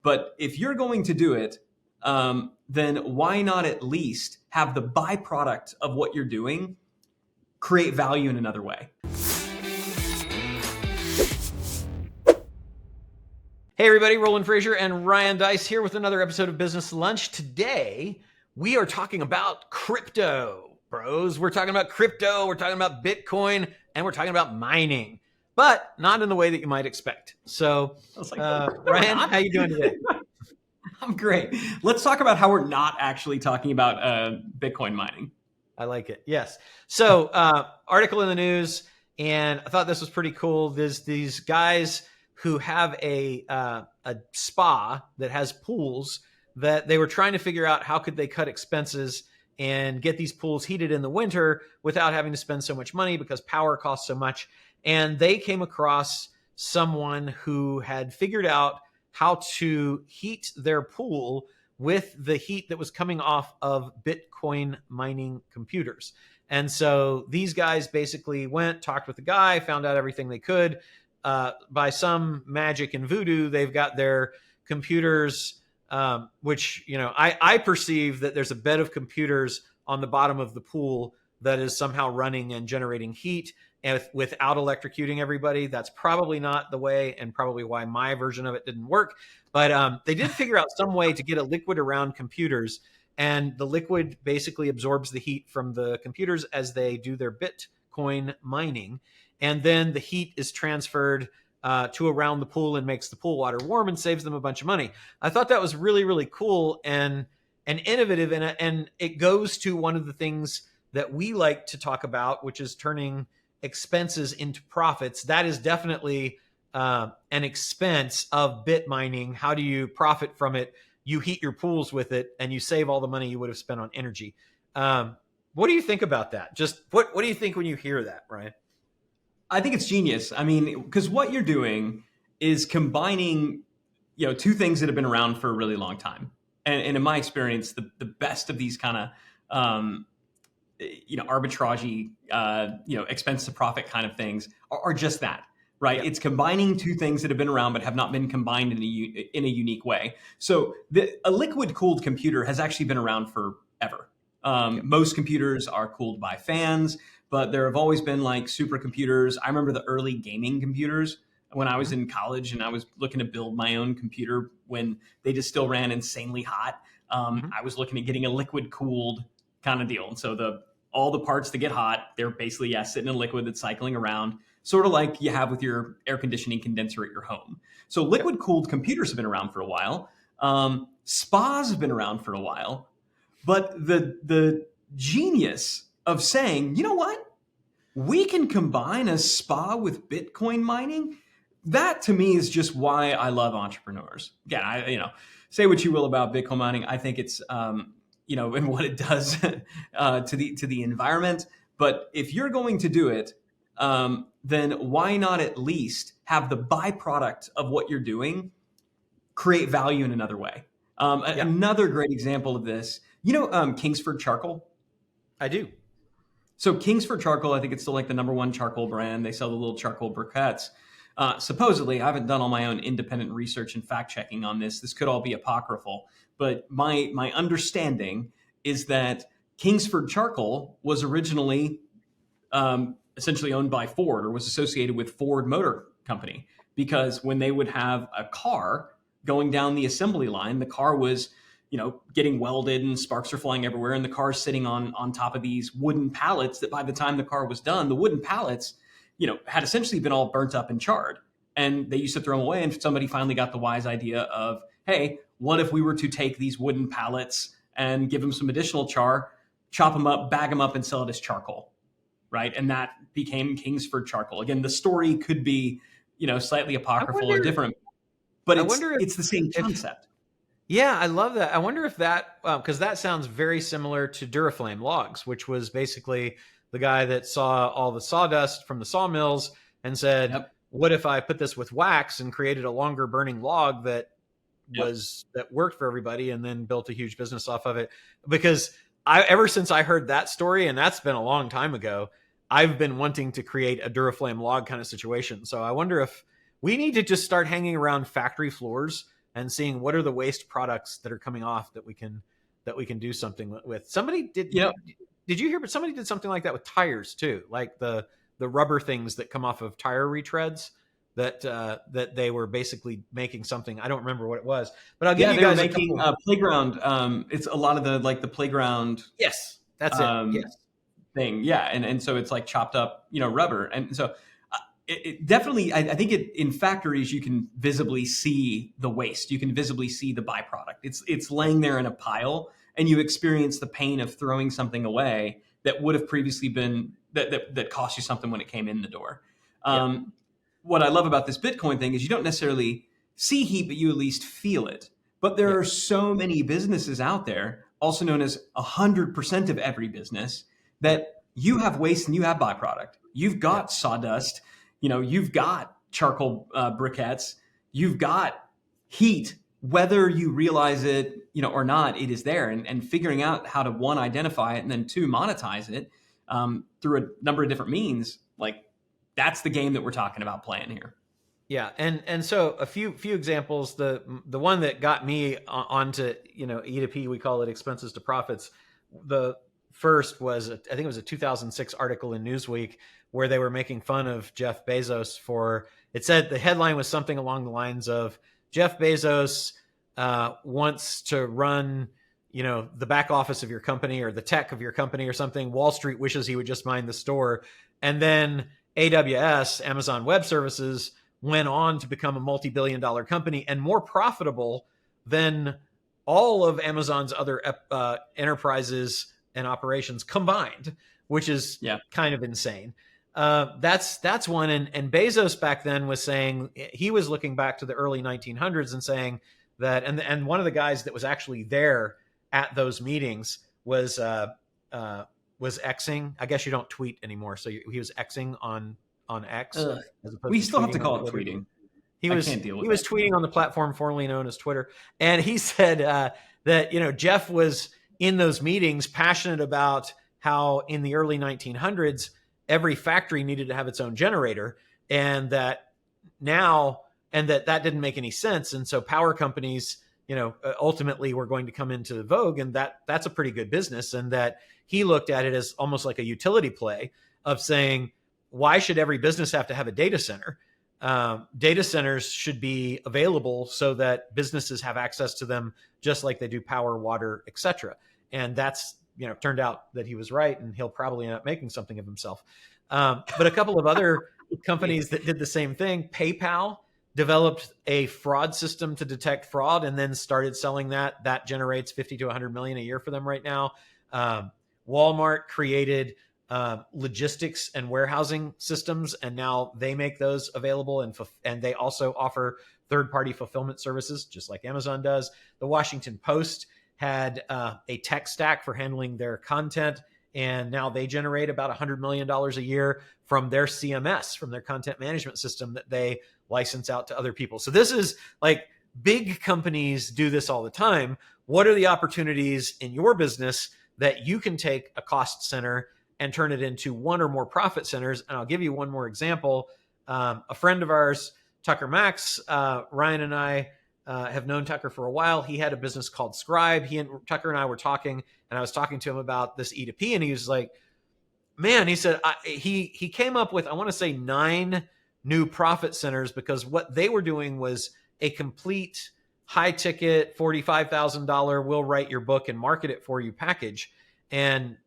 But if you're going to do it, then why not at least have the byproduct of what you're doing create value in another way? Hey everybody, Roland Frasier and Ryan Deiss here with another episode of Business Lunch. Today, we are talking about crypto, bros. We're talking about crypto, we're talking about Bitcoin, and we're talking about mining, but not in the way that you might expect. So, Ryan, how you doing today? I'm great. Let's talk about how we're not actually talking about Bitcoin mining. I like it. Yes. So, article in the news, and I thought this was pretty cool. There's these guys who have a spa that has pools that they were trying to figure out how could they cut expenses and get these pools heated in the winter without having to spend so much money because power costs so much. And they came across someone who had figured out how to heat their pool with the heat that was coming off of Bitcoin mining computers. And so these guys basically went, talked with the guy, found out everything they could. By some magic and voodoo, they've got their computers, which, you know, I perceive that there's a bed of computers on the bottom of the pool that is somehow running and generating heat and without electrocuting everybody. That's probably not the way, and probably why my version of it didn't work. But they did figure out some way to get a liquid around computers, and the liquid basically absorbs the heat from the computers as they do their Bitcoin mining. And then the heat is transferred to around the pool and makes the pool water warm and saves them a bunch of money. I thought that was really, really cool and innovative. And it goes to one of the things that we like to talk about, which is turning expenses into profits. That is definitely an expense of bit mining. How do you profit from it? You heat your pools with it and you save all the money you would have spent on energy. What do you think about that? Just what do you think when you hear that, Ryan? I think it's genius. I mean, because what you're doing is combining, two things that have been around for a really long time. And in my experience, the best of these kind of, arbitrage-y, expense to profit kind of things are just that, right? Yep. It's combining two things that have been around but have not been combined in a unique way. So a liquid-cooled computer has actually been around forever. Yep. Most computers are cooled by fans, but there have always been like supercomputers. I remember the early gaming computers when I was in college and I was looking to build my own computer when they just still ran insanely hot. I was looking at getting a liquid cooled kind of deal. And so all the parts that get hot, they're basically, sitting in liquid that's cycling around, sort of like you have with your air conditioning condenser at your home. So liquid cooled computers have been around for a while. Spas have been around for a while. But the genius of saying, you know what? We can combine a spa with Bitcoin mining. That to me is just why I love entrepreneurs. Again, say what you will about Bitcoin mining. I think it's, and what it does to the environment. But if you're going to do it, then why not at least have the byproduct of what you're doing create value in another way? Another great example of this, Kingsford Charcoal? I do. So Kingsford Charcoal, I think it's still like the number one charcoal brand. They sell the little charcoal briquettes. Supposedly, I haven't done all my own independent research and fact checking on this. This could all be apocryphal. But my understanding is that Kingsford Charcoal was originally essentially owned by Ford, or was associated with Ford Motor Company, because when they would have a car going down the assembly line, the car was getting welded and sparks are flying everywhere. And the car's sitting on top of these wooden pallets that by the time the car was done, the wooden pallets, had essentially been all burnt up and charred. And they used to throw them away. And somebody finally got the wise idea of, hey, what if we were to take these wooden pallets and give them some additional char, chop them up, bag them up and sell it as charcoal, right? And that became Kingsford Charcoal. Again, the story could be, slightly apocryphal or different, but it's the same concept. Yeah, I love that. I wonder if that, because that sounds very similar to Duraflame logs, which was basically the guy that saw all the sawdust from the sawmills and said, yep, what if I put this with wax and created a longer burning log that worked for everybody, and then built a huge business off of it? Because ever since I heard that story, and that's been a long time ago, I've been wanting to create a Duraflame log kind of situation. So I wonder if we need to just start hanging around factory floors and seeing what are the waste products that are coming off that we can do something with. Somebody did. Yep. Did you hear? But somebody did something like that with tires too, like the rubber things that come off of tire retreads. That they were basically making something. I don't remember what it was, but I'll give you guys making a playground. It's a lot of the playground. Yes, that's it. Yes. Thing. Yeah. And so it's like chopped up, rubber. And so it definitely, I think in factories, you can visibly see the waste. You can visibly see the byproduct. It's laying there in a pile, and you experience the pain of throwing something away that would have previously been, that cost you something when it came in the door. What I love about this Bitcoin thing is you don't necessarily see heat, but you at least feel it. But there are so many businesses out there, also known as 100% of every business, that you have waste and you have byproduct. You've got sawdust, you've got charcoal briquettes, you've got heat, whether you realize it, or not, it is there. And figuring out how to, one, identify it, and then two, monetize it through a number of different means, like, that's the game that we're talking about playing here. Yeah, and so a few examples. The one that got me onto E2P, we call it expenses to profits. The first was I think it was a 2006 article in Newsweek where they were making fun of Jeff Bezos for. It said the headline was something along the lines of Jeff Bezos wants to run the back office of your company or the tech of your company or something. Wall Street wishes he would just mind the store, and then AWS, Amazon Web Services, went on to become a multi-billion-dollar company and more profitable than all of Amazon's other enterprises and operations combined, which is kind of insane. That's one. And Bezos back then was saying, he was looking back to the early 1900s and saying that, and one of the guys that was actually there at those meetings was Xing. I guess you don't tweet anymore, so he was Xing on X. We still have to call it tweeting. He was tweeting on the platform formerly known as Twitter, and he said that Jeff was in those meetings passionate about how in the early 1900s every factory needed to have its own generator, and that that didn't make any sense, and so power companies ultimately were going to come into vogue, and that's a pretty good business, and that he looked at it as almost like a utility play of saying, why should every business have to have a data center? Data centers should be available so that businesses have access to them just like they do power, water, etc. And that's, turned out that he was right, and he'll probably end up making something of himself. But a couple of other companies that did the same thing, PayPal developed a fraud system to detect fraud and then started selling that. That generates 50 to 100 million a year for them right now. Walmart created logistics and warehousing systems, and now they make those available, and they also offer third-party fulfillment services, just like Amazon does. The Washington Post had a tech stack for handling their content, and now they generate about $100 million a year from their CMS, from their content management system that they license out to other people. So this is like big companies do this all the time. What are the opportunities in your business that you can take a cost center and turn it into one or more profit centers? And I'll give you one more example. A friend of ours, Tucker Max, Ryan and I have known Tucker for a while. He had a business called Scribe. Tucker and I were talking, and I was talking to him about this E2P, and he was like, man, he said, he came up with, I want to say 9 new profit centers, because what they were doing was a complete high ticket, $45,000, we'll write your book and market it for you package. And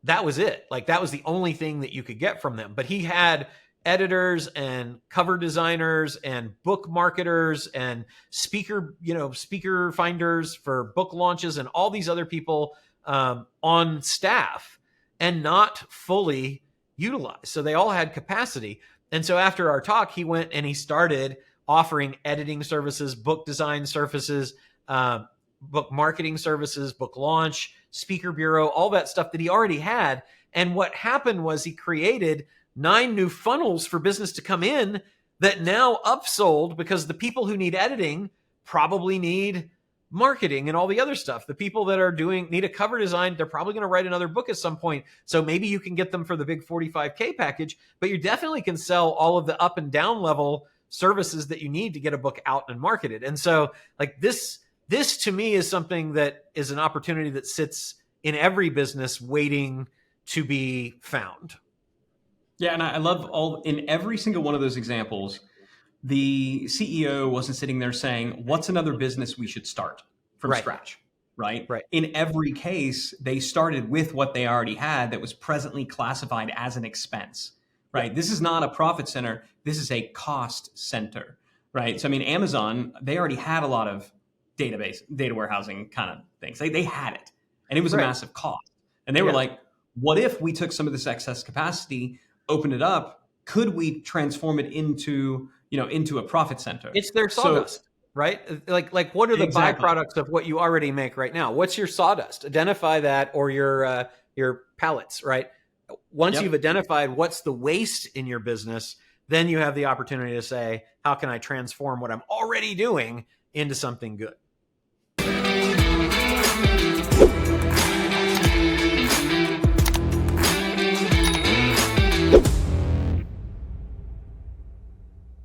that was it. Like, that was the only thing that you could get from them. But he had editors and cover designers and book marketers and speaker finders for book launches and all these other people on staff and not fully utilized. So they all had capacity. And so after our talk, he went and he started offering editing services, book design services, book marketing services, book launch, speaker bureau, all that stuff that he already had. And what happened was he created 9 new funnels for business to come in that now upsold, because the people who need editing probably need marketing and all the other stuff. The people that are need a cover design, they're probably going to write another book at some point. So maybe you can get them for the big 45K package, but you definitely can sell all of the up and down level services that you need to get a book out and marketed. And so like this to me is something that is an opportunity that sits in every business waiting to be found. Yeah, and I love in every single one of those examples, the CEO wasn't sitting there saying, what's another business we should start from scratch, right? In every case, they started with what they already had that was presently classified as an expense, right? This is not a profit center. This is a cost center, right? So, I mean, Amazon, they already had a lot of data warehousing kind of things. They had it, and it was a massive cost. And they were like, what if we took some of this excess capacity, opened it up? Could we transform it into a profit center? It's their sawdust, right? Like what are the byproducts of what you already make right now? What's your sawdust? Identify that, or your pallets, right? Once you've identified what's the waste in your business, then you have the opportunity to say, how can I transform what I'm already doing into something good?